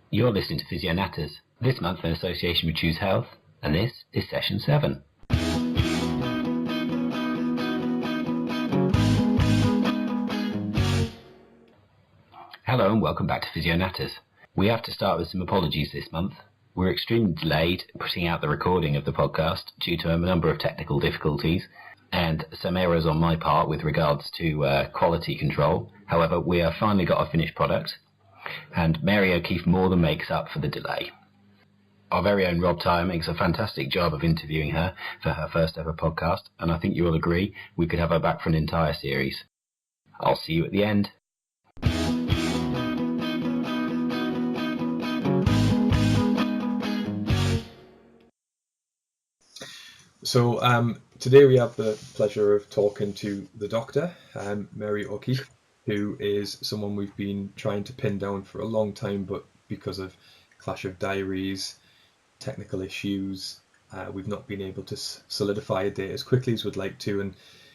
You're listening to Physio Natters, this month in association with Choose Health, and this is session 7. Hello and welcome back to Physio Natters. We have to start with some apologies this month. We're extremely delayed putting out the recording of the podcast due to a number of technical difficulties and some errors on my part with regards to quality control. However, we have finally got a finished product, and Mary O'Keefe more than makes up for the delay. Our very own Rob Tyer makes a fantastic job of interviewing her for her first ever podcast, and I think you will agree we could have her back for an entire series. I'll see you at the end. So today we have the pleasure of talking to the doctor, Mary O'Keefe, who is someone we've been trying to pin down for a long time, but because of clash of diaries, technical issues, we've not been able to solidify a date as quickly as we'd like to. And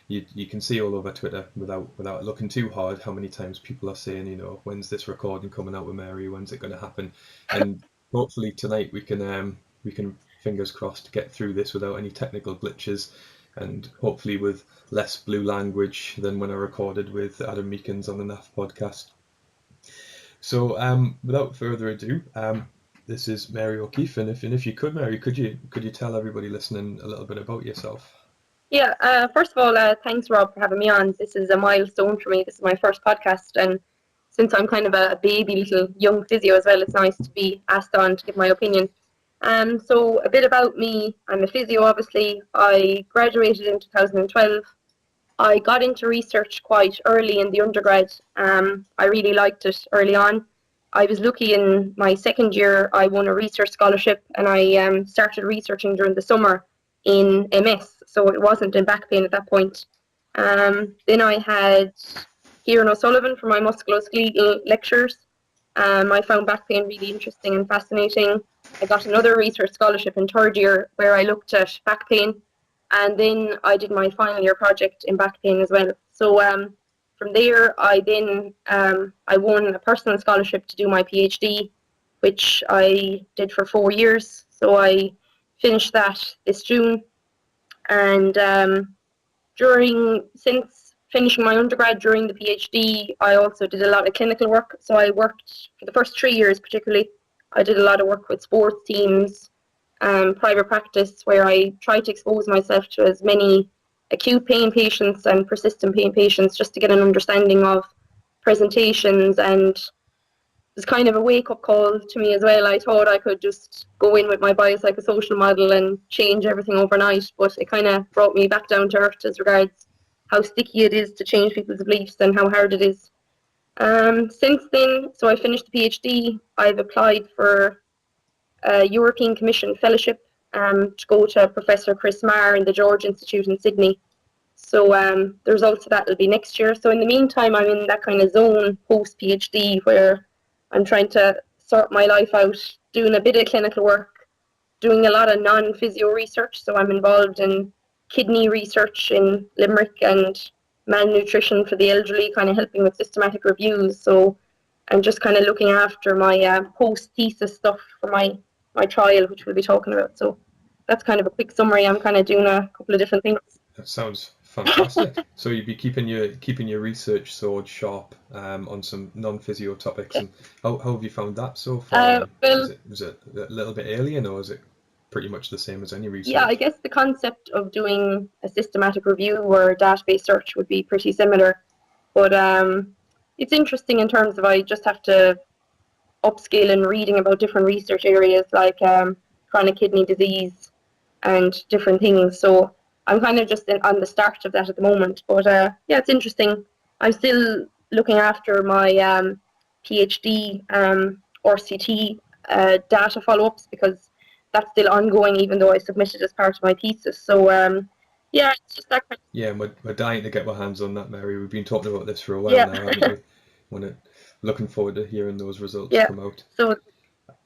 you can see all over Twitter, without looking too hard, how many times people are saying, when's this recording coming out with Mary? When's it going to happen? And hopefully tonight we can fingers crossed, get through this without any technical glitches, and hopefully with less blue language than when I recorded with Adam Meekins on the NAF podcast. So without further ado, this is Mary O'Keefe, and if you could, Mary, could you tell everybody listening a little bit about yourself? Yeah, first of all, thanks Rob for having me on. This is a milestone for me. This is my first podcast, and since I'm kind of a baby little young physio as well, it's nice to be asked on to give my opinion. So a bit about me. I'm a physio, obviously. I graduated in 2012. I got into research quite early in the undergrad. I really liked it early on. I was lucky in my second year, I won a research scholarship, and I started researching during the summer in MS, so it wasn't in back pain at that point. Then I had Kieran O'Sullivan for my musculoskeletal lectures. I found back pain really interesting and fascinating. I got another research scholarship in third year where I looked at back pain, and then I did my final year project in back pain as well. So from there, I won a personal scholarship to do my PhD, which I did for 4 years. So I finished that this June, and since finishing my undergrad during the PhD, I also did a lot of clinical work. So I worked for the first 3 years particularly. I did a lot of work with sports teams, private practice, where I tried to expose myself to as many acute pain patients and persistent pain patients just to get an understanding of presentations. And it was kind of a wake-up call to me as well. I thought I could just go in with my biopsychosocial model and change everything overnight, but it kind of brought me back down to earth as regards how sticky it is to change people's beliefs and how hard it is. Since then, so I finished the PhD, I've applied for a European Commission fellowship to go to Professor Chris Marr in the George Institute in Sydney. So the results of that will be next year. So in the meantime, I'm in that kind of zone post-PhD where I'm trying to sort my life out, doing a bit of clinical work, doing a lot of non-physio research. So I'm involved in kidney research in Limerick and malnutrition for the elderly, kind of helping with systematic reviews. So I'm just kind of looking after my post-thesis stuff for my trial, which we'll be talking about. So that's kind of a quick summary. I'm kind of doing a couple of different things. That sounds fantastic. So you'd be keeping your research sword sharp on some non-physio topics. And how have you found that so far? Was it a little bit alien, or is it pretty much the same as any research? Yeah, I guess the concept of doing a systematic review or a database search would be pretty similar, but it's interesting in terms of I just have to upskill in reading about different research areas like chronic kidney disease and different things. So I'm kind of just on the start of that at the moment, but yeah, it's interesting. I'm still looking after my PhD RCT data follow-ups because that's still ongoing, even though I submitted as part of my thesis. So yeah, it's just that kind of... Yeah, we're dying to get our hands on that, Mary. We've been talking about this for a while now, haven't we? Looking forward to hearing those results come out.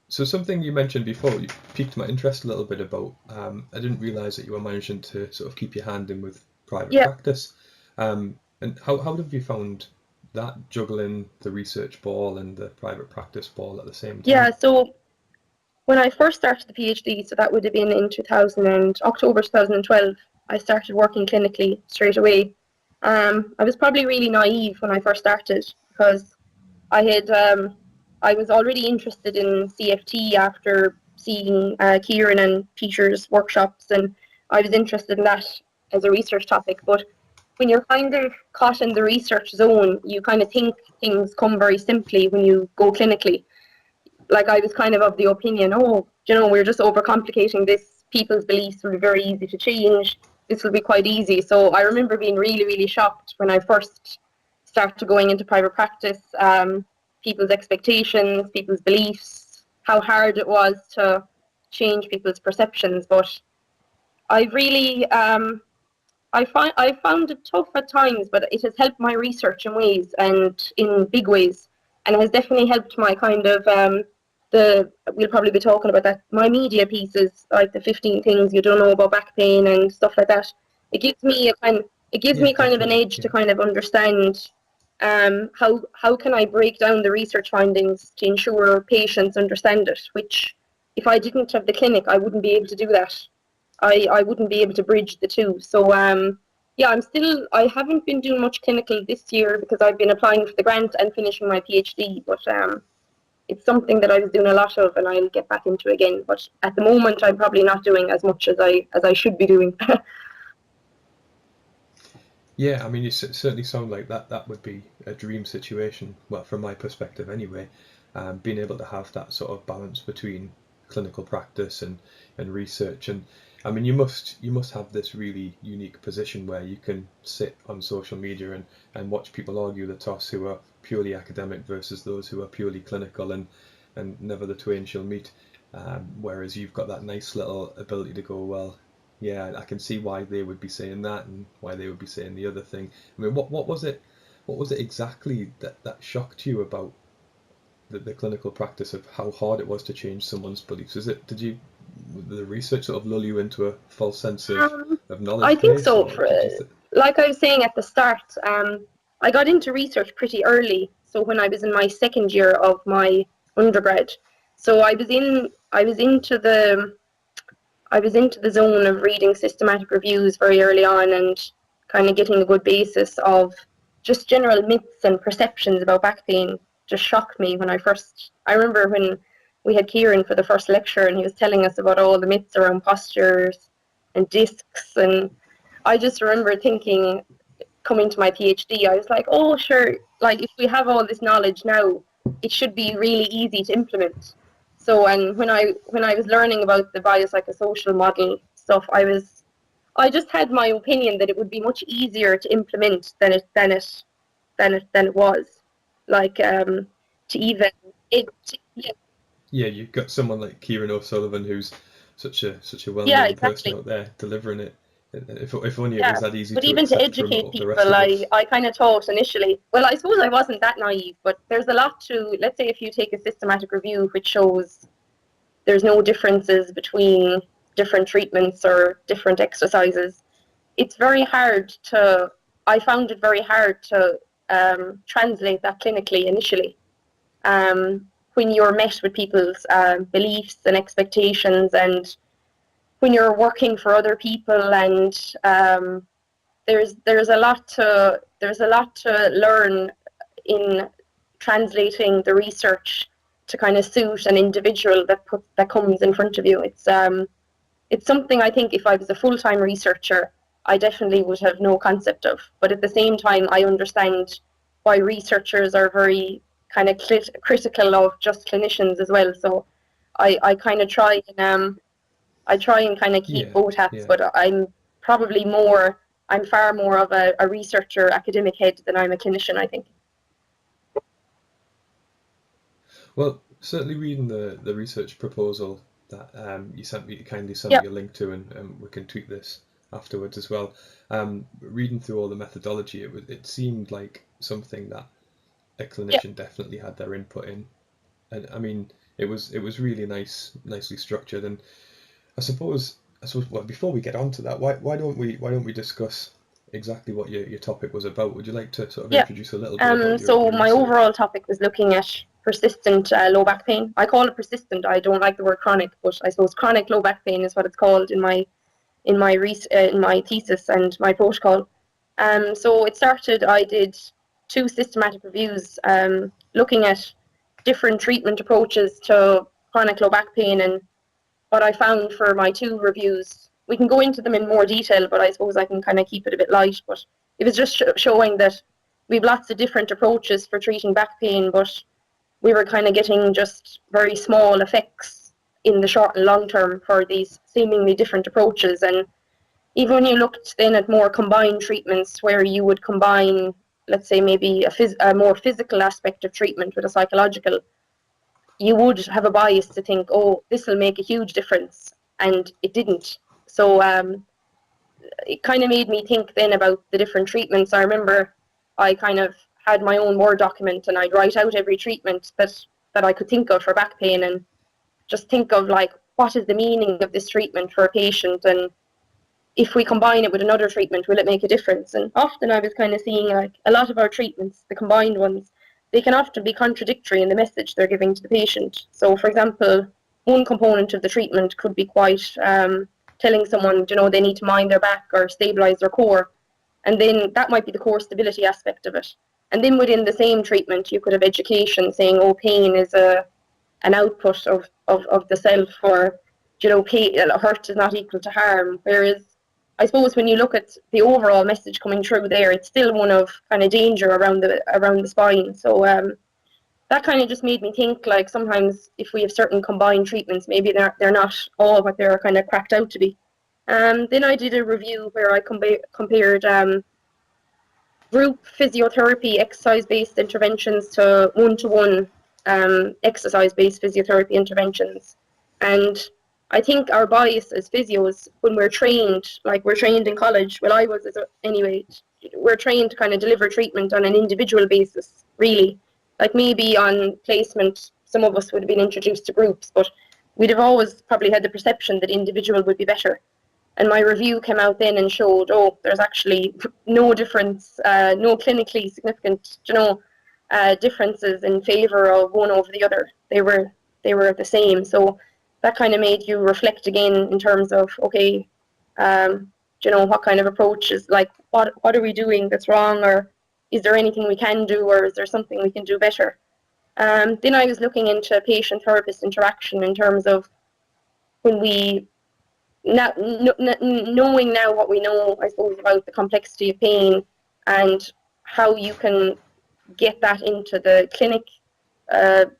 So something you mentioned before, you piqued my interest a little bit about. I didn't realise that you were managing to sort of keep your hand in with private practice. And how have you found that juggling the research ball and the private practice ball at the same time? Yeah, so when I first started the PhD, so that would have been in October 2012, I started working clinically straight away. I was probably really naive when I first started because I was already interested in CFT after seeing Kieran and Peter's workshops, and I was interested in that as a research topic. But when you're kind of caught in the research zone, you kind of think things come very simply when you go clinically. Like I was kind of the opinion, oh, we're just overcomplicating this. People's beliefs will be very easy to change. This will be quite easy. So I remember being really, really shocked when I first started going into private practice. People's expectations, people's beliefs, how hard it was to change people's perceptions. But I really, I found it tough at times, but it has helped my research in ways and in big ways, and it has definitely helped my kind of we'll probably be talking about that, my media pieces, like the 15 things you don't know about back pain and stuff like that. It gives me an edge to kind of understand how can I break down the research findings to ensure patients understand it, which if I didn't have the clinic, I wouldn't be able to do that. I wouldn't be able to bridge the two. So yeah, I haven't been doing much clinical this year because I've been applying for the grant and finishing my PhD, but it's something that I was doing a lot of and I'll get back into again. But at the moment, I'm probably not doing as much as I should be doing. Yeah, I mean, you certainly sound like that would be a dream situation, well, from my perspective anyway, being able to have that sort of balance between clinical practice and research. And I mean, you must have this really unique position where you can sit on social media and watch people argue the toss, who are purely academic versus those who are purely clinical, and never the twain shall meet. Whereas you've got that nice little ability to go, well, yeah, I can see why they would be saying that and why they would be saying the other thing. I mean, what was it exactly that shocked you about the clinical practice of how hard it was to change someone's beliefs? Did the research sort of lull you into a false sense of knowledge I think base, so. or did you Like I was saying at the start, I got into research pretty early. So when I was in my second year of my undergrad, so I was into the zone of reading systematic reviews very early on and kind of getting a good basis of just general myths and perceptions about back pain. Just shocked me when I remember when we had Kieran for the first lecture and he was telling us about all the myths around postures and discs, and I just remember thinking, coming to my PhD, I was like, oh sure, like if we have all this knowledge now, it should be really easy to implement. So, and when I was learning about the biopsychosocial model stuff, I just had my opinion that it would be much easier to implement than it was. Like to even it yeah, yeah, you've got someone like Kieran O'Sullivan, who's such a yeah, well-known person exactly. out there delivering it. If only it Yeah, was that easy but to even to accept from educate the rest people, of us. I kind of thought initially, well, I suppose I wasn't that naive, but there's a lot to, let's say if you take a systematic review which shows there's no differences between different treatments or different exercises, it's very hard to, I found it very hard to translate that clinically initially. When you're met with people's beliefs and expectations, and when you're working for other people, and there's a lot to learn in translating the research to kind of suit an individual that comes in front of you. It's something I think if I was a full-time researcher, I definitely would have no concept of. But at the same time, I understand why researchers are very kind of critical of just clinicians as well. So I kind of I try and kind of keep Yeah, both hats, yeah. but I'm far more of a researcher, academic head than I'm a clinician, I think. Well, certainly reading the research proposal that you kindly sent Yeah, me a link to, and we can tweet this afterwards as well. Reading through all the methodology, it seemed like something that a yeah, clinician definitely had their input in, and I mean it was really nicely structured. And I suppose well, before we get on to that, why don't we discuss exactly what your topic was about. Would you like to sort of Yeah. introduce a little bit about So your my research? overall topic was looking at persistent low back pain. I call it persistent. I don't like the word chronic, but I suppose chronic low back pain is what it's called in my thesis and my protocol. So it started. I did 2 systematic reviews, looking at different treatment approaches to chronic low back pain, and what I found for my 2 reviews. We can go into them in more detail, but I suppose I can kind of keep it a bit light. But it was just showing that we have lots of different approaches for treating back pain, but we were kind of getting just very small effects in the short and long term for these seemingly different approaches. And even when you looked then at more combined treatments where you would combine, let's say, maybe a more physical aspect of treatment with a psychological, you would have a bias to think, oh, this will make a huge difference, and it didn't. So it kind of made me think then about the different treatments. I remember I kind of had my own Word document, and I'd write out every treatment that I could think of for back pain, and just think of like, what is the meaning of this treatment for a patient, and if we combine it with another treatment, will it make a difference? And often I was kind of seeing like a lot of our treatments, the combined ones, they can often be contradictory in the message they're giving to the patient. So, for example, one component of the treatment could be quite telling someone, they need to mind their back or stabilize their core. And then that might be the core stability aspect of it. And then within the same treatment, you could have education saying, oh, pain is an output of the self, or, pain, hurt is not equal to harm. Whereas I suppose when you look at the overall message coming through there, it's still one of kind of danger around the spine. So that kind of just made me think, like, sometimes if we have certain combined treatments, maybe they're not all what they're kind of cracked out to be. Then I did a review where I compared group physiotherapy exercise-based interventions to one-to-one exercise-based physiotherapy interventions. And I think our bias as physios, when we're trained, like we're trained in college, well, I was anyway, we're trained to kind of deliver treatment on an individual basis, really. Like maybe on placement, some of us would have been introduced to groups, but we'd have always probably had the perception that individual would be better. And my review came out then and showed, oh, there's actually no difference, no clinically significant, differences in favour of one over the other. They were the same. So that kind of made you reflect again in terms of, okay, what kind of approach is, like, what are we doing that's wrong, or is there anything we can do, or is there something we can do better? Then I was looking into patient-therapist interaction in terms of when we knowing now what we know, I suppose, about the complexity of pain and how you can get that into the clinic,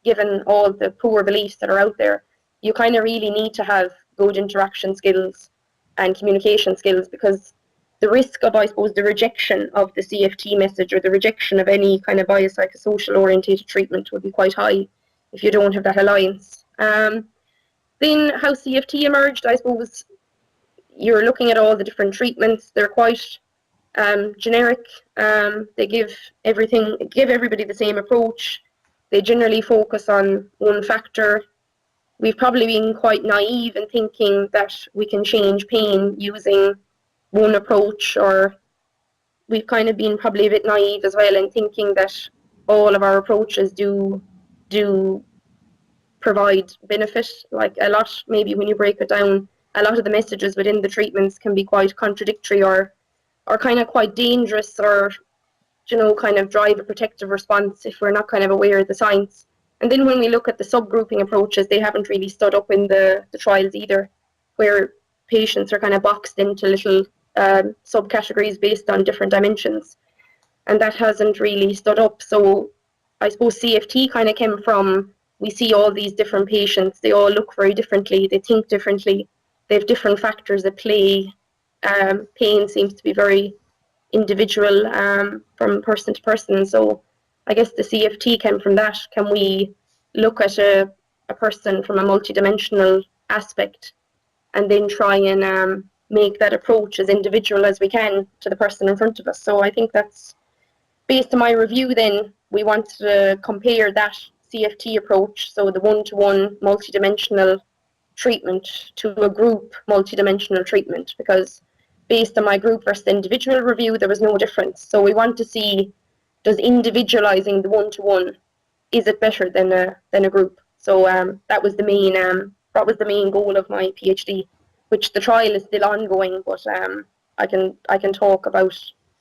given all the poor beliefs that are out there, you kind of really need to have good interaction skills and communication skills, because the risk of, I suppose, the rejection of the CFT message or the rejection of any kind of biopsychosocial orientated treatment would be quite high if you don't have that alliance. Then how CFT emerged, I suppose, you're looking at all the different treatments. They're quite generic. They give everybody the same approach. They generally focus on one factor. We've probably been quite naive in thinking that we can change pain using one approach, or we've kind of been probably a bit naive as well in thinking that all of our approaches do provide benefit. Like, a lot, maybe when you break it down, a lot of the messages within the treatments can be quite contradictory, or kind of quite dangerous, or kind of drive a protective response if we're not kind of aware of the science. And then when we look at the subgrouping approaches, they haven't really stood up in the trials either, where patients are kind of boxed into little subcategories based on different dimensions, and that hasn't really stood up. So I suppose CFT kind of came from, we see all these different patients, they all look very differently, they think differently, they have different factors at play. Pain seems to be very individual from person to person. So I guess the CFT came from that. Can we look at a person from a multidimensional aspect and then try and make that approach as individual as we can to the person in front of us? So I think that's, based on my review then, we wanted to compare that CFT approach, so the one-to-one multidimensional treatment, to a group multidimensional treatment, because based on my group versus individual review, there was no difference. So we want to see, does individualizing the one-to-one, is it better than a group? So that was the main goal of my PhD, which the trial is still ongoing. But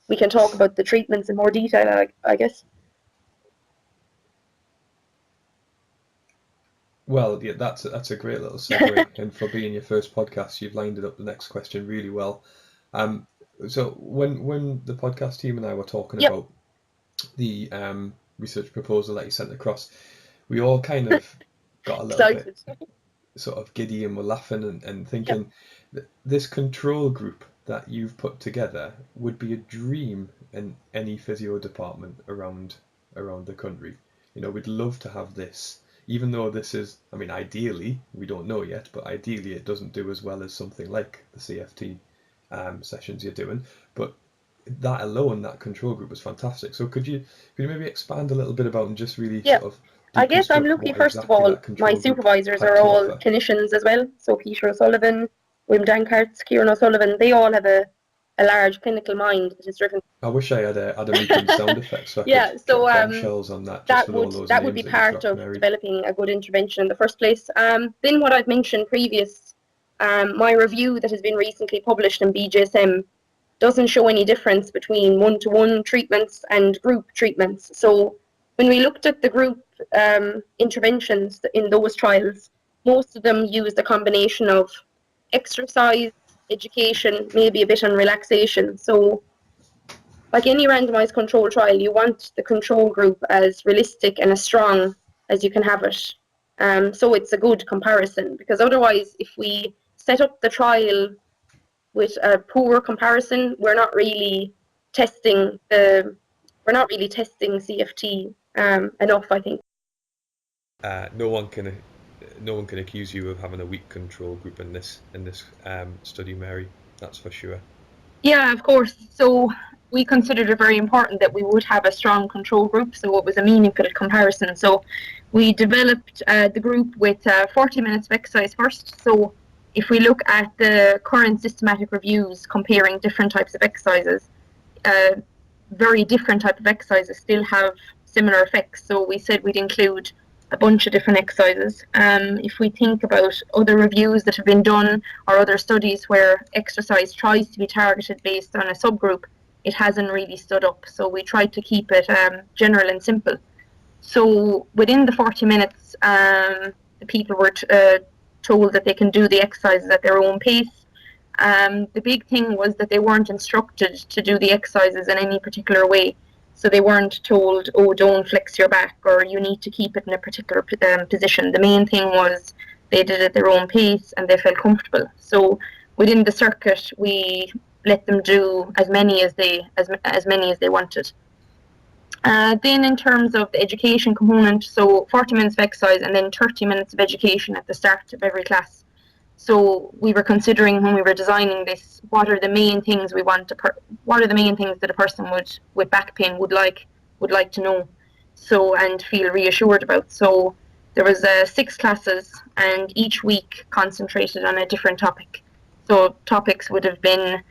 we can talk about the treatments in more detail, I guess. Well, yeah, that's a great little segue, and for being your first podcast, you've lined it up the next question really well. So when the podcast team and I were talking Yep. about the research proposal that you sent across, we all kind of got a little bit sort of giddy, and were laughing and thinking that this control group that you've put together would be a dream in any physio department around the country. You know, we'd love to have this. Even though this is, I mean, ideally, we don't know yet, but ideally it doesn't do as well as something like the CFT sessions you're doing. But that alone, that control group was fantastic. So could you maybe expand a little bit about and just really sort of I guess I'm lucky, first of all, my supervisors are all clinicians as well. So Peter O'Sullivan, Wim Dankarts, Kieran O'Sullivan, they all have a large clinical mind that is driven. I wish I had a meeting sound effect so I could drop bombshells on that. Just with all those that would be part of developing a good intervention in the first place. Then what I've mentioned previous, my review that has been recently published in BJSM doesn't show any difference between one-to-one treatments and group treatments. So when we looked at the group interventions in those trials, most of them used a combination of exercise, education, maybe a bit on relaxation. So like any randomized control trial, you want the control group as realistic and as strong as you can have it. So it's a good comparison, because otherwise, if we set up the trial with a poor comparison, we're not really testing CFT enough, I think. No one can accuse you of having a weak control group in this study, Mary. That's for sure. Yeah, of course. So we considered it very important that we would have a strong control group, so it was a meaningful comparison. So we developed the group with 40 minutes of exercise first. So if we look at the current systematic reviews comparing different types of exercises, very different type of exercises still have similar effects. So we said we'd include a bunch of different exercises. If we think about other reviews that have been done or other studies where exercise tries to be targeted based on a subgroup, it hasn't really stood up. So we tried to keep it general and simple. So within the 40 minutes, the people were told that they can do the exercises at their own pace. The big thing was that they weren't instructed to do the exercises in any particular way. So they weren't told, oh, don't flex your back, or you need to keep it in a particular position. The main thing was they did it at their own pace and they felt comfortable. So within the circuit, we let them do as many as they wanted. Then in terms of the education component, so 40 minutes of exercise and then 30 minutes of education at the start of every class. So we were considering, when we were designing this, what are the main things we want what are the main things that a person with back pain would like to know, so, and feel reassured about. So there was 6 classes, and each week concentrated on a different topic. So topics would have been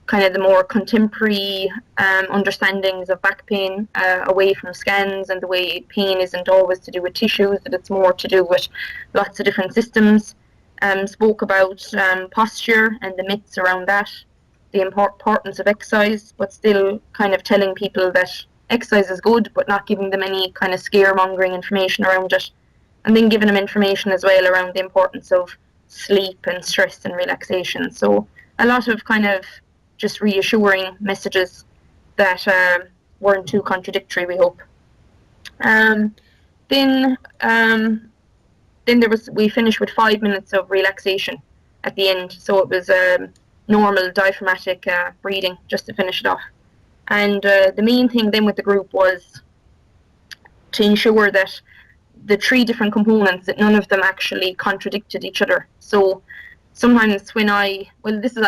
kind of the more contemporary understandings of back pain, away from scans and the way pain isn't always to do with tissues, that it's more to do with lots of different systems. Spoke about posture and the myths around that, the importance of exercise, but still kind of telling people that exercise is good, but not giving them any kind of scaremongering information around it. And then giving them information as well around the importance of sleep and stress and relaxation. So a lot of kind of just reassuring messages that weren't too contradictory, we hope. Then we finished with 5 minutes of relaxation at the end. So it was normal diaphragmatic breathing just to finish it off. And the main thing then with the group was to ensure that the 3 different components, that none of them actually contradicted each other. So sometimes I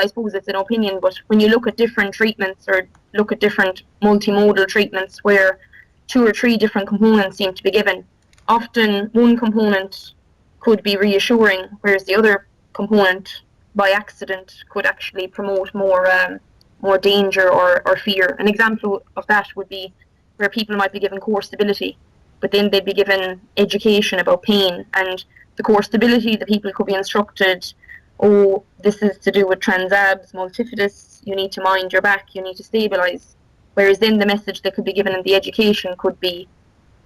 suppose it's an opinion, but when you look at different treatments or look at different multimodal treatments where 2 or 3 different components seem to be given, often one component could be reassuring, whereas the other component by accident could actually promote more danger or fear. An example of that would be where people might be given core stability, but then they'd be given education about pain, and the core stability, the people could be instructed, oh, this is to do with transabs, multifidus, you need to mind your back, you need to stabilize. Whereas then the message that could be given in the education could be,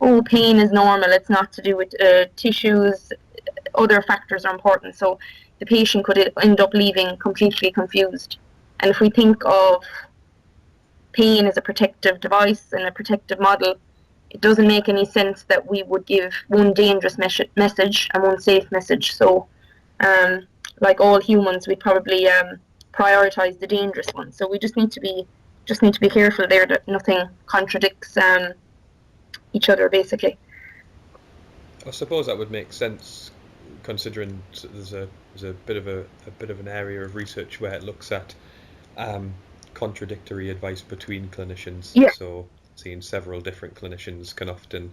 oh, pain is normal, it's not to do with tissues, other factors are important. So the patient could end up leaving completely confused. And if we think of pain as a protective device and a protective model, it doesn't make any sense that we would give one dangerous message and one safe message. So, like all humans, we'd probably prioritize the dangerous one. So we just need to be careful there that nothing contradicts each other, basically. I suppose that would make sense, considering there's a bit of an area of research where it looks at contradictory advice between clinicians. Yeah. So seeing several different clinicians can often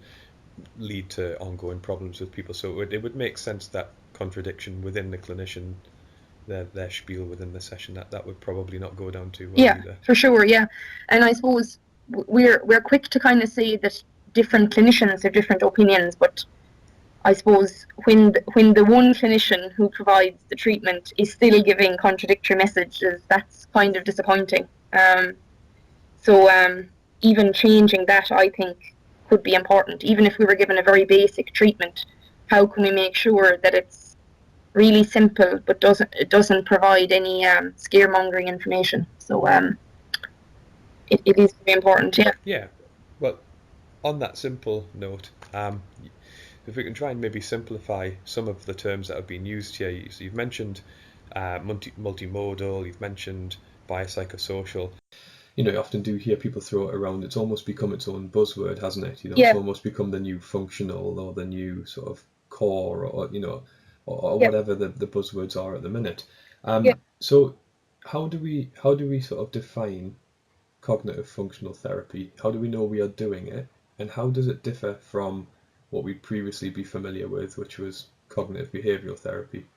lead to ongoing problems with people. So it would make sense that contradiction within the clinician, their spiel within the session, that would probably not go down too well either. For sure, yeah. And I suppose we're quick to kind of say that different clinicians have different opinions, but I suppose when the one clinician who provides the treatment is still giving contradictory messages, that's kind of disappointing. So even changing that, I think, could be important. Even if we were given a very basic treatment, how can we make sure that it's really simple but doesn't provide any scaremongering information? So it is very important, yeah. Yeah. Well, on that simple note, if we can try and maybe simplify some of the terms that have been used here. So you've mentioned multimodal, you've mentioned biopsychosocial. You often do hear people throw it around. It's almost become its own buzzword, hasn't it? It's almost become the new functional or the new sort of core or whatever the buzzwords are at the minute. So how do we sort of define cognitive functional therapy? How do we know we are doing it? And how does it differ from what we'd previously be familiar with, which was cognitive behavioural therapy?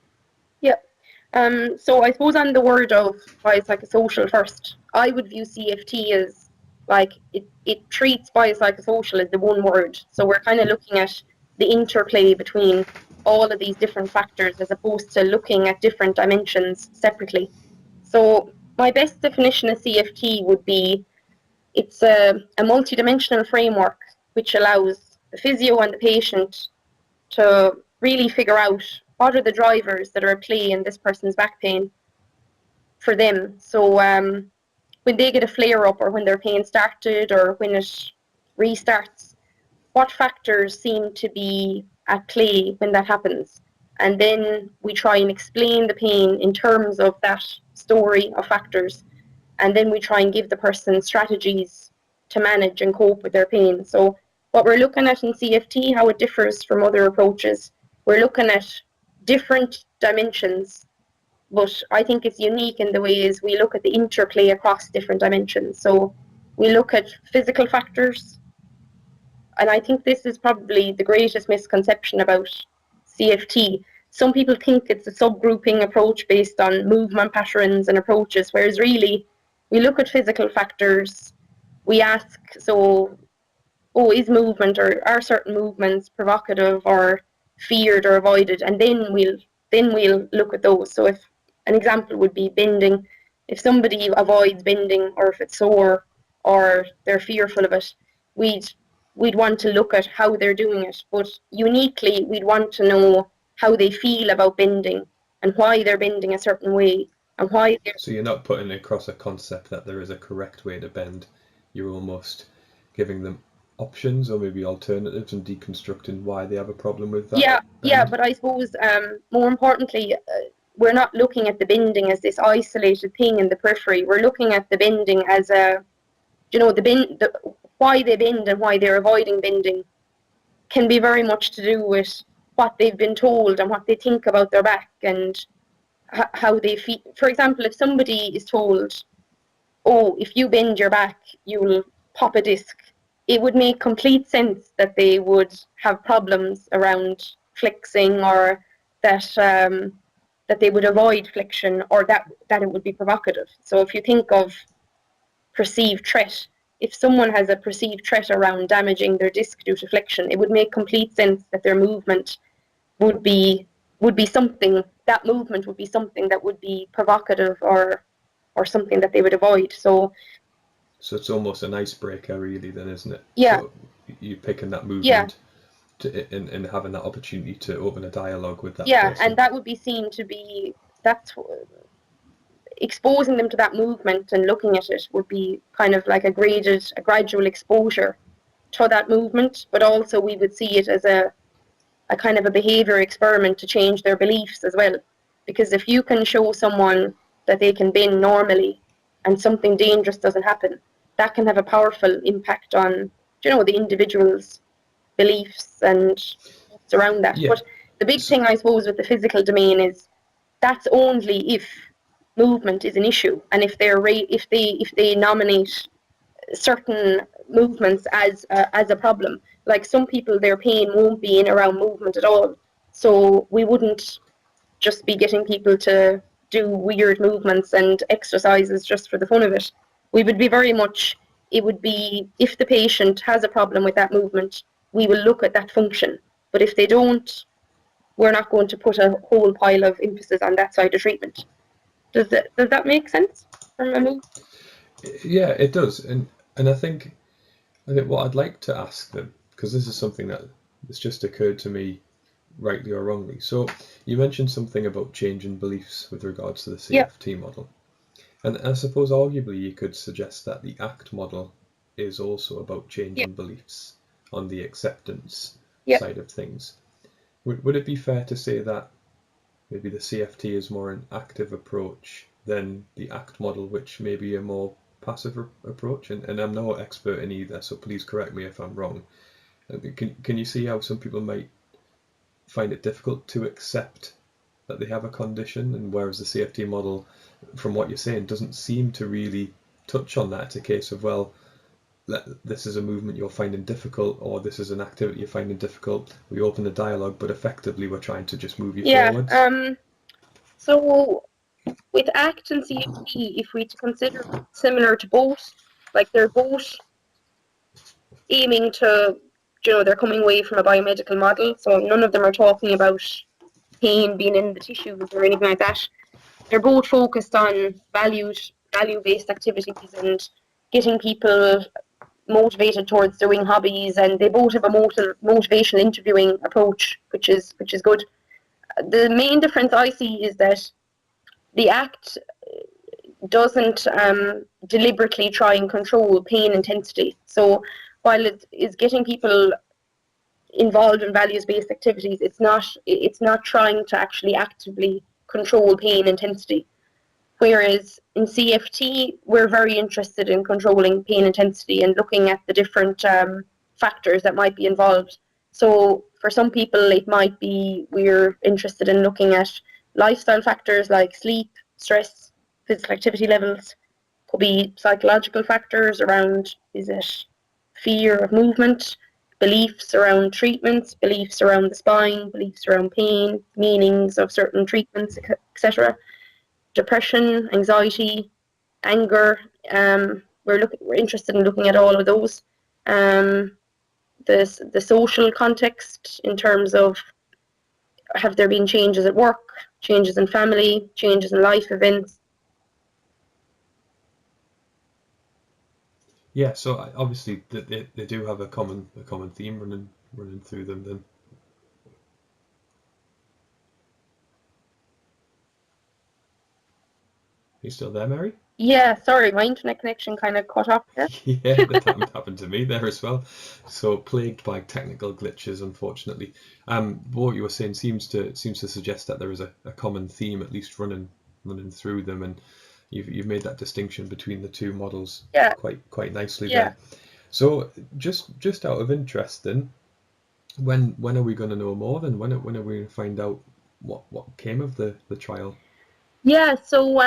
So I suppose on the word of biopsychosocial first, I would view CFT as like it treats biopsychosocial as the one word. So we're kind of looking at the interplay between all of these different factors as opposed to looking at different dimensions separately. So my best definition of CFT would be it's a multidimensional framework which allows the physio and the patient to really figure out what are the drivers that are at play in this person's back pain for them. So when they get a flare up or when their pain started or when it restarts, what factors seem to be at play when that happens? And then we try and explain the pain in terms of that story of factors. And then we try and give the person strategies to manage and cope with their pain. So what we're looking at in CFT, how it differs from other approaches, we're looking at different dimensions, but I think it's unique in the ways we look at the interplay across different dimensions. So we look at physical factors, and I think this is probably the greatest misconception about CFT. Some people think it's a subgrouping approach based on movement patterns and approaches, whereas really we look at physical factors, we ask, so, is movement or are certain movements provocative or feared or avoided, and then we'll look at those. So if an example would be bending, if somebody avoids bending or if it's sore or they're fearful of it, we'd want to look at how they're doing it, but uniquely we'd want to know how they feel about bending and why they're bending a certain way and why they're... So you're not putting across a concept that there is a correct way to bend, you're almost giving them options or maybe alternatives and deconstructing why they have a problem with that. But I suppose more importantly, we're not looking at the bending as this isolated thing in the periphery. We're looking at the bending as why they bend and why they're avoiding bending can be very much to do with what they've been told and what they think about their back and how they feel. For example, if somebody is told, oh, if you bend your back, you'll pop a disc, it would make complete sense that they would have problems around flexing or that that they would avoid flexion, or that it would be provocative. So if you think of perceived threat, if someone has a perceived threat around damaging their disc due to flexion, it would make complete sense that their movement would be something, that movement would be something that would be provocative or something that they would avoid. So it's almost an icebreaker, really, then, isn't it? Yeah. So you picking that movement Yeah. and having that opportunity to open a dialogue with that Yeah, person. and that would be seen to be, that's exposing them to that movement and looking at it would be kind of like a gradual exposure to that movement, but also we would see it as a kind of a behavior experiment to change their beliefs as well. Because if you can show someone that they can bend normally and something dangerous doesn't happen, that can have a powerful impact on, the individual's beliefs and around that. Yeah. But the big thing, I suppose, with the physical domain is that's only if movement is an issue, and if they nominate certain movements as a problem. Like some people, their pain won't be in around movement at all. So we wouldn't just be getting people to do weird movements and exercises just for the fun of it. We would be very much, it would be, if the patient has a problem with that movement, we will look at that function. But if they don't, we're not going to put a whole pile of emphasis on that side of treatment. Does that make sense from a move? Yeah, it does. And I think what I'd like to ask them, because this is something that has just occurred to me, rightly or wrongly. So you mentioned something about changing beliefs with regards to the CFT model. And I suppose arguably you could suggest that the ACT model is also about changing beliefs on the acceptance side of things. Would it be fair to say that maybe the CFT is more an active approach than the ACT model, which may be a more passive approach? And I'm no expert in either, so please correct me if I'm wrong. Can you see how some people might find it difficult to accept that they have a condition, and whereas the CFT model, from what you're saying, doesn't seem to really touch on that? It's a case of, well, this is a movement you're finding difficult, or this is an activity you're finding difficult. We open a dialogue, but effectively we're trying to just move you forwards. So with ACT and CFT, if we consider similar to both, like they're both aiming to, they're coming away from a biomedical model, so none of them are talking about pain being in the tissues or anything like that. They're both focused on value-based activities and getting people motivated towards doing hobbies, and they both have a motivational interviewing approach, which is good. The main difference I see is that the ACT doesn't deliberately try and control pain intensity. So while it is getting people involved in values-based activities, it's not trying to actually actively control pain intensity. Whereas in CFT, we're very interested in controlling pain intensity and looking at the different factors that might be involved. So for some people, it might be we're interested in looking at lifestyle factors like sleep, stress, physical activity levels. Could be psychological factors around, is it fear of movement, beliefs around treatments, beliefs around the spine, beliefs around pain, meanings of certain treatments, etc. Depression, anxiety, anger. We're interested in looking at all of those. The social context in terms of, have there been changes at work, changes in family, changes in life events. Yeah, so obviously they do have a common theme running through them then. You still there, Mary? Yeah, sorry, my internet connection kind of cut off there. Yeah, that happened to me there as well. So plagued by technical glitches, unfortunately. What you were saying seems to suggest that there is a common theme at least running through them, and you've made that distinction between the two models quite nicely there. So just out of interest then, when are we going to know more then? When are we going to find out what came of the trial? Yeah, so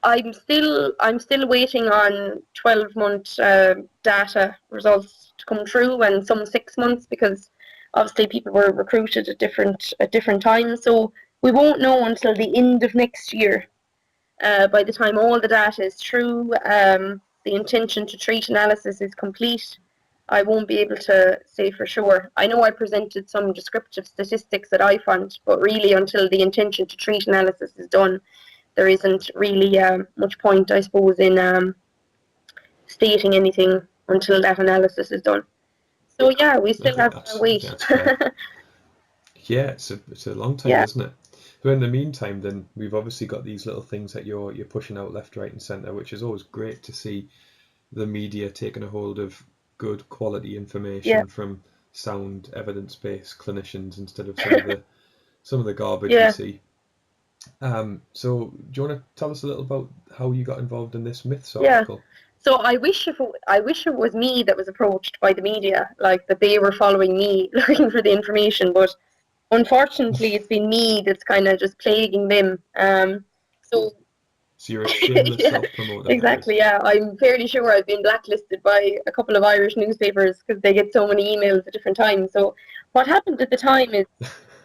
I'm still waiting on 12-month data results to come through, and some 6 months, because obviously people were recruited at different times, so we won't know until the end of next year. By the time all the data is through, the intention to treat analysis is complete, I won't be able to say for sure. I know I presented some descriptive statistics that I found, but really until the intention to treat analysis is done, there isn't really much point, I suppose, in stating anything until that analysis is done. So yeah, we still have to wait. Yeah, it's a long time, isn't it? So in the meantime, then we've obviously got these little things that you're pushing out left, right, and centre, which is always great to see the media taking a hold of good quality information from sound, evidence-based clinicians instead of some of the garbage we see. So do you want to tell us a little about how you got involved in this myths article? So I wish it was me that was approached by the media, like that they were following me looking for the information, but unfortunately it's been me that's kind of just plaguing them. So you're a shameless self-promoter. Exactly, yeah. I'm fairly sure I've been blacklisted by a couple of Irish newspapers because they get so many emails at different times. So what happened at the time is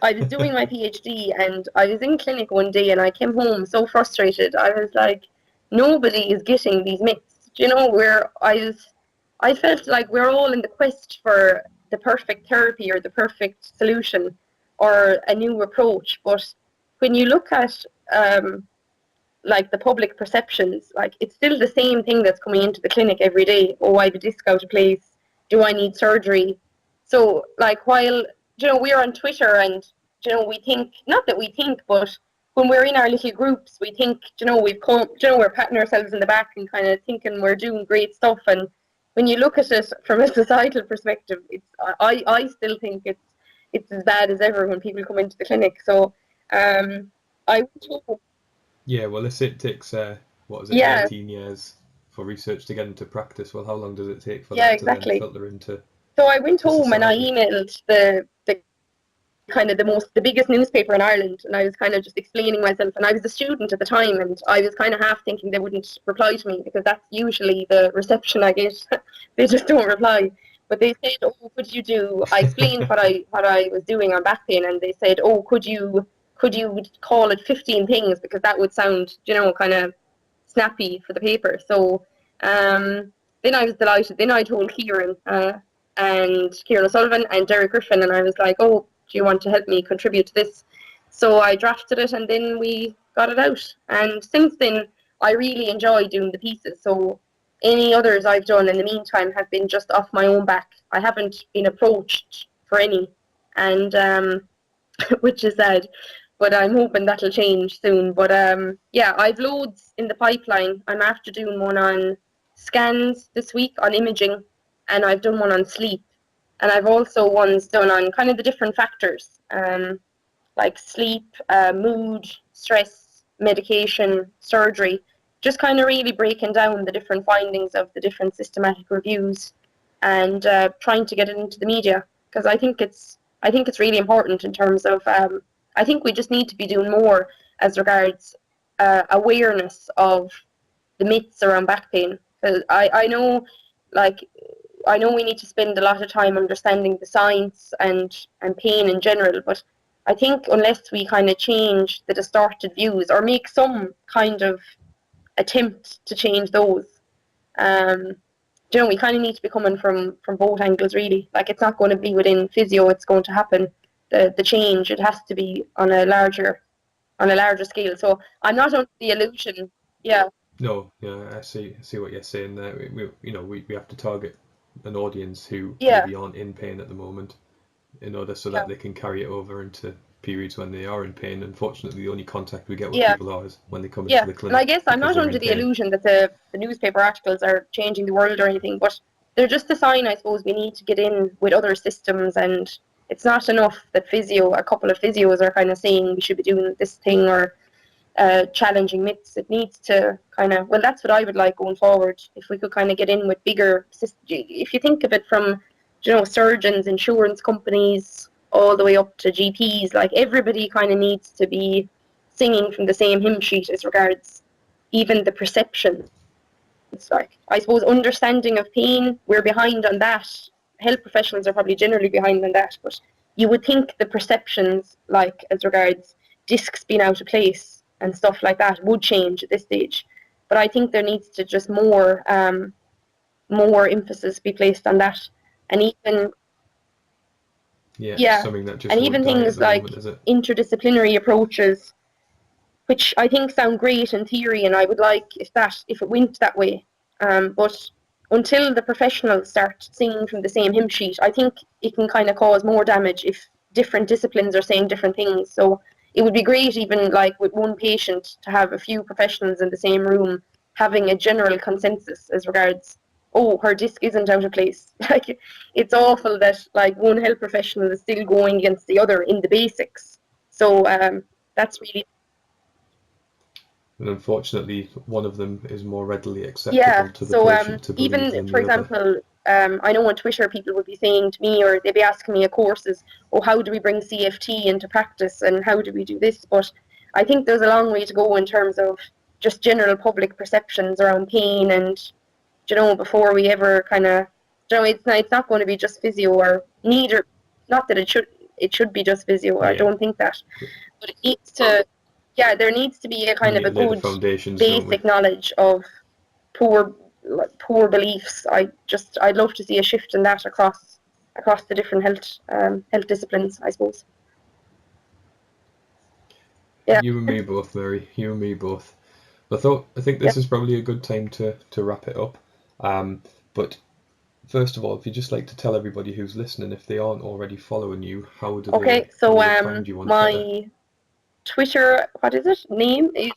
I was doing my PhD and I was in clinic one day and I came home so frustrated. I was like, nobody is getting these myths. You know, where I felt like we're all in the quest for the perfect therapy or the perfect solution or a new approach. But when you look at like the public perceptions, like it's still the same thing that's coming into the clinic every day. Oh, I have a disc out of place. Do I need surgery? So like while we're on Twitter and we think, not that we think, but when we're in our little groups, we think we've come, we're patting ourselves in the back and kind of thinking we're doing great stuff. And when you look at it from a societal perspective, I still think it's as bad as ever when people come into the clinic. So I would hope. Yeah, well, it takes 19 years for research to get into practice. Well, how long does it take for that to then filter into? So I went home and I emailed the kind of the biggest newspaper in Ireland, and I was kind of just explaining myself. And I was a student at the time, and I was kind of half thinking they wouldn't reply to me because that's usually the reception I get. They just don't reply. But they said, "Oh, could you do?" I explained what I was doing on back pain, and they said, "Oh, could you call it 15 things because that would sound, kind of snappy for the paper." So then I was delighted. Then I told Kieran and Kieran O'Sullivan and Derek Griffin, and I was like, "Oh, do you want to help me contribute to this?" So I drafted it, and then we got it out. And since then, I really enjoy doing the pieces. So any others I've done in the meantime have been just off my own back. I haven't been approached for any, and which is sad. But I'm hoping that'll change soon. But yeah, I've loads in the pipeline. I'm after doing one on scans this week on imaging, and I've done one on sleep. And I've also ones done on kind of the different factors, like sleep, mood, stress, medication, surgery, just kind of really breaking down the different findings of the different systematic reviews and trying to get it into the media, because I think it's really important in terms of I think we just need to be doing more as regards awareness of the myths around back pain. Because I know, like, I know we need to spend a lot of time understanding the science and pain in general, but I think unless we kind of change the distorted views or make some kind of attempt to change those, we kind of need to be coming from both angles, really. Like, it's not going to be within physio, it's going to happen. The change, it has to be on a larger scale. So I'm not under the illusion. Yeah. No, yeah, I see what you're saying there. We have to target an audience who maybe aren't in pain at the moment, in order so that they can carry it over into periods when they are in pain. Unfortunately, the only contact we get with people is when they come into the clinic. And I guess I'm not under the illusion that the newspaper articles are changing the world or anything, but they're just a sign, I suppose, we need to get in with other systems. And it's not enough that a couple of physios are kind of saying we should be doing this thing or challenging myths. It needs to kind of, well, that's what I would like going forward. If we could kind of get in with bigger systems. If you think of it from, surgeons, insurance companies, all the way up to GPs, like everybody kind of needs to be singing from the same hymn sheet as regards even the perception. It's like, I suppose, understanding of pain, we're behind on that. Health professionals are probably generally behind on that, but you would think the perceptions, like as regards discs being out of place and stuff like that, would change at this stage. But I think there needs to just more emphasis be placed on that, and even something that just and won't even die at things the like moment, is it? interdisciplinary approaches, which I think sound great in theory, and I would like if it went that way. But until the professionals start singing from the same hymn sheet, I think it can kind of cause more damage if different disciplines are saying different things. So it would be great, even like with one patient, to have a few professionals in the same room having a general consensus as regards, oh, her disc isn't out of place. Like, it's awful that like one health professional is still going against the other in the basics. So that's really. And unfortunately, one of them is more readily acceptable to the patient to believe even than for the other. example, I know on Twitter people would be saying to me, or they'd be asking me at courses, oh, how do we bring CFT into practice and how do we do this? But I think there's a long way to go in terms of just general public perceptions around pain, and before we ever kind of, it's not going to be just physio, or neither, not that it should be just physio. I don't think that, but it needs to. Yeah, there needs to be a kind of a good basic knowledge of poor beliefs. I'd love to see a shift in that across the different health disciplines, I suppose. Yeah. You and me both, Mary. You and me both. I think this is probably a good time to wrap it up. But first of all, if you'd just like to tell everybody who's listening, if they aren't already following you, how do they find you on my Twitter? Twitter, what is it? Name is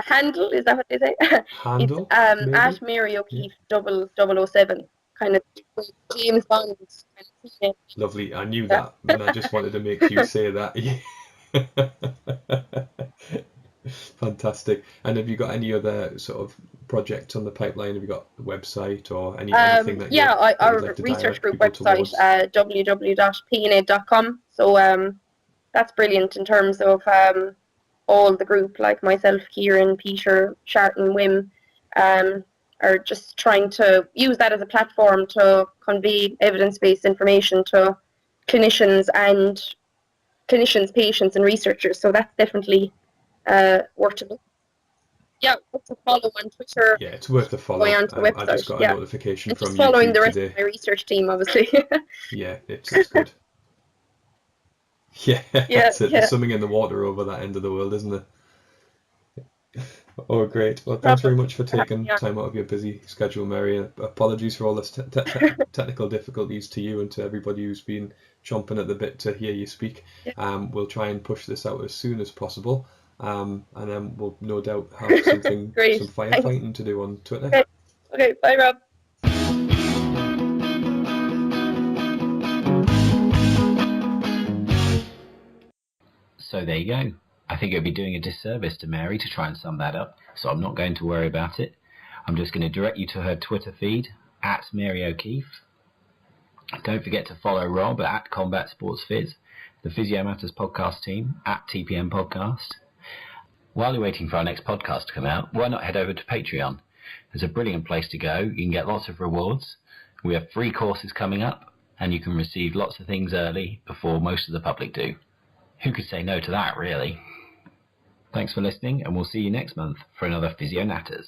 handle, is that what they say? Handle? It's at Mary O'Keefe 007, kind of James Bond. Lovely. I knew that, and I just wanted to make you say that. Fantastic. And have you got any other sort of projects on the pipeline? Have you got a website or anything that our like to research group website, www.pna.com. So that's brilliant in terms of all the group, like myself, Kieran, Peter, Sharton, Wim, are just trying to use that as a platform to convey evidence-based information to clinicians, patients, and researchers. So that's definitely worth to follow on Twitter. Yeah, it's worth a follow. Going onto the website. I just got a notification and from just following YouTube the rest today. of my research team, obviously. Yeah, it's good. Yeah, that's it. There's something in the water over that end of the world, isn't there? Oh, great. Well, thanks very much for taking time out of your busy schedule, Mary. Apologies for all the technical difficulties to you and to everybody who's been chomping at the bit to hear you speak. We'll try and push this out as soon as possible, and then we'll no doubt have something, some firefighting to do on Twitter. Okay, bye, Rob. So there you go. I think it would be doing a disservice to Mary to try and sum that up, so I'm not going to worry about it. I'm just going to direct you to her Twitter feed, at Mary O'Keefe. Don't forget to follow Rob at Combat Sports Phys, the Physio Matters podcast team, at TPM Podcast. While you're waiting for our next podcast to come out, why not head over to Patreon? It's a brilliant place to go. You can get lots of rewards. We have free courses coming up, and you can receive lots of things early before most of the public do. Who could say no to that, really? Thanks for listening, and we'll see you next month for another Physio Natters.